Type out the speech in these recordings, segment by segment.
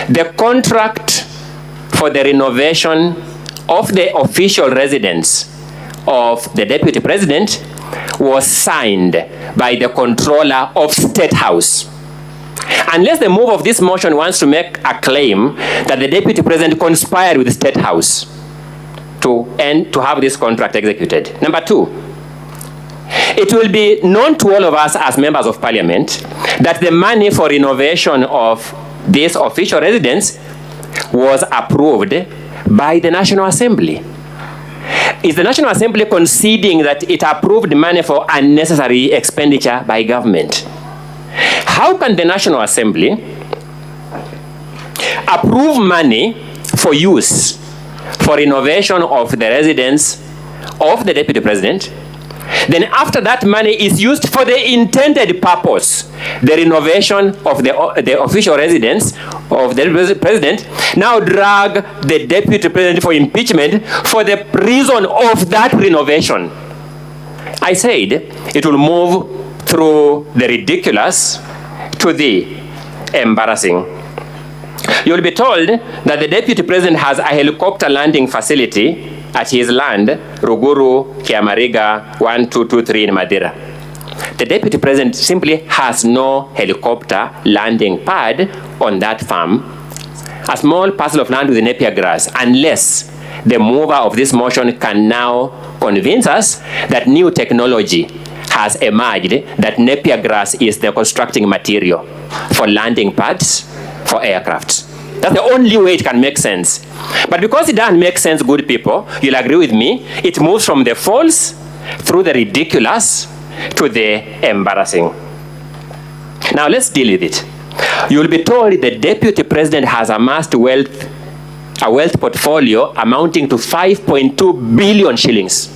The contract for the renovation of the official residence of the Deputy President was signed by the Controller of State House. Unless the move of this motion wants to make a claim that the Deputy President conspired with the State House to have this contract executed. Number two, it will be known to all of us as members of Parliament that the money for renovation of this official residence was approved by the National Assembly. Is the National Assembly conceding that it approved money for unnecessary expenditure by government? How can the National Assembly approve money for use for renovation of the residence of the Deputy President, then after that money is used for the intended purpose, the renovation of the official residence of the President, now drag the Deputy President for impeachment for the reason of that renovation? I said it will move through the ridiculous to the embarrassing. You will be told that the Deputy President has a helicopter landing facility at his land, Ruguru, Kiamariga, 1223 in Madeira. The Deputy President simply has no helicopter landing pad on that farm, a small parcel of land with napier grass, unless the mover of this motion can now convince us that new technology has emerged, that napier grass is the constructing material for landing pads for aircraft. That's the only way it can make sense. But because it doesn't make sense, good people, you'll agree with me, it moves from the false through the ridiculous to the embarrassing. Now let's deal with it. You'll be told the Deputy President has amassed a wealth portfolio amounting to 5.2 billion shillings.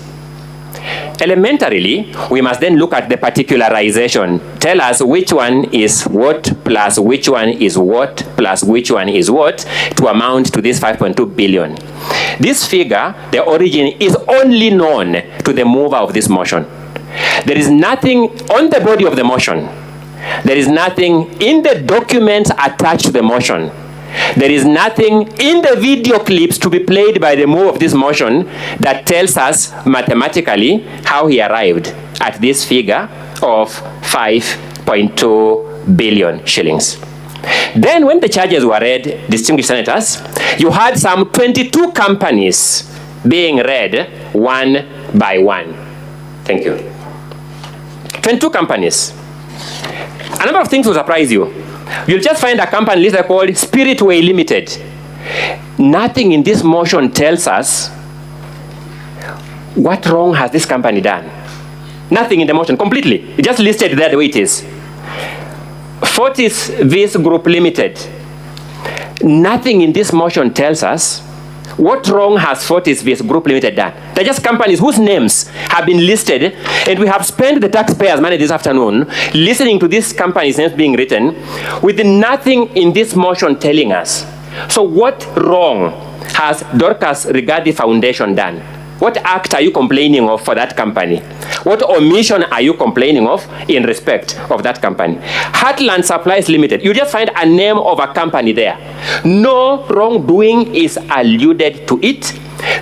Elementarily, we must then look at the particularization. Tell us which one is what plus which one is what plus which one is what to amount to this 5.2 billion. This figure, the origin, is only known to the mover of this motion. There is nothing on the body of the motion. There is nothing in the documents attached to the motion. There is nothing in the video clips to be played by the mover of this motion that tells us mathematically how he arrived at this figure of 5.2 billion shillings. Then when the charges were read, distinguished senators, you had some 22 companies being read one by one. Thank you. 22 companies. A number of things will surprise you. You'll just find a company listed called Spiritway Limited. Nothing in this motion tells us what wrong has this company done. Nothing in the motion, completely. It just listed there the way it is. Fortis Vis Group Limited. Nothing in this motion tells us what wrong has Fortis Vis Group Limited done. They're just companies whose names have been listed, and we have spent the taxpayers' money this afternoon listening to these companies' names being written with nothing in this motion telling us. So what wrong has Dorcas Rigathi Foundation done? What act are you complaining of for that company? What omission are you complaining of in respect of that company? Heartland Supplies Limited, you just find a name of a company there. No wrongdoing is alluded to it.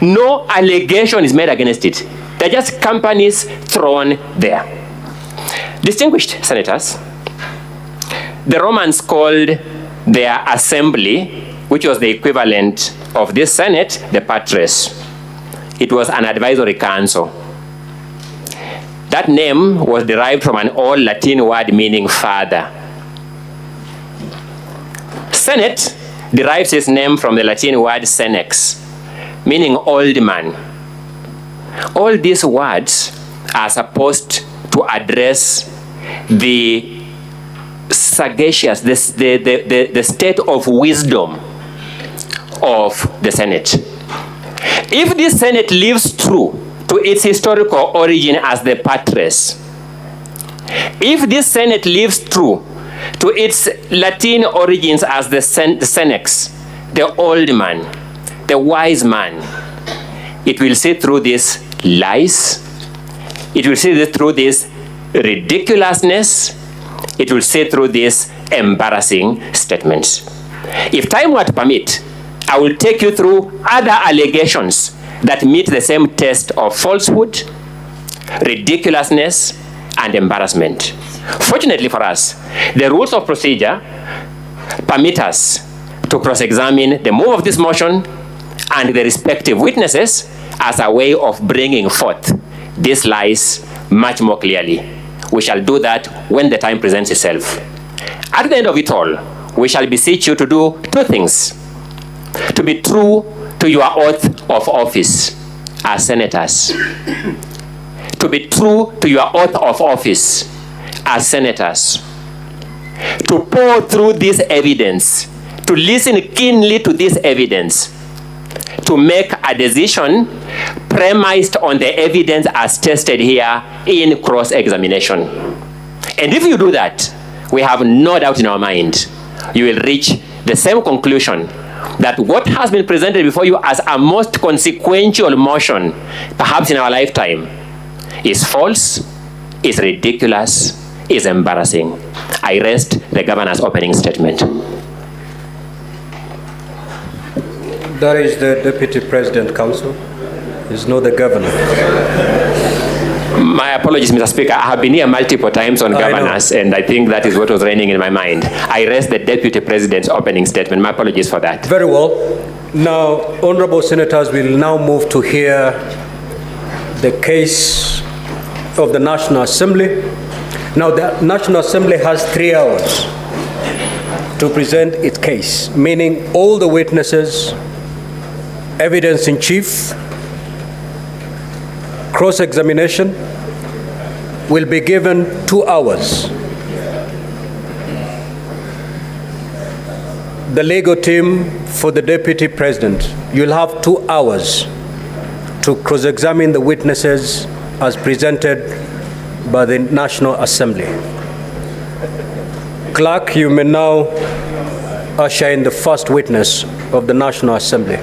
No allegation is made against it. They're just companies thrown there. Distinguished senators, the Romans called their assembly, which was the equivalent of this Senate, the patres. It was an advisory council. That name was derived from an old Latin word meaning father. Senate derives its name from the Latin word senex, meaning old man. All these words are supposed to address the sagacious, the state of wisdom of the Senate. If this Senate lives true to its historical origin as the patres, if this Senate lives true to its Latin origins as the senex, the old man, the wise man, it will see through these lies, it will see through this ridiculousness, it will see through these embarrassing statements. If time were to permit, I will take you through other allegations that meet the same test of falsehood, ridiculousness, and embarrassment. Fortunately for us, the rules of procedure permit us to cross-examine the move of this motion and the respective witnesses as a way of bringing forth these lies much more clearly. We shall do that when the time presents itself. At the end of it all, we shall beseech you to do two things: to be true to your oath of office as senators, to be true to your oath of office as senators, to pour through this evidence, to listen keenly to this evidence, to make a decision premised on the evidence as tested here in cross-examination. And if you do that, we have no doubt in our mind, you will reach the same conclusion that what has been presented before you as a most consequential motion, perhaps in our lifetime, is false, is ridiculous, is embarrassing. I rest the governor's opening statement. That is the Deputy President Council. It's not the governor. My apologies, Mr. Speaker. I have been here multiple times on governance, and I think that is what was reigning in my mind. I rest the Deputy President's opening statement. My apologies for that. Very well. Now, honorable senators, will now move to hear the case of the National Assembly. Now, the National Assembly has 3 hours to present its case, meaning all the witnesses, evidence in chief, cross-examination will be given 2 hours. The legal team for the Deputy President, you'll have 2 hours to cross-examine the witnesses as presented by the National Assembly. Clerk, you may now usher in the first witness of the National Assembly.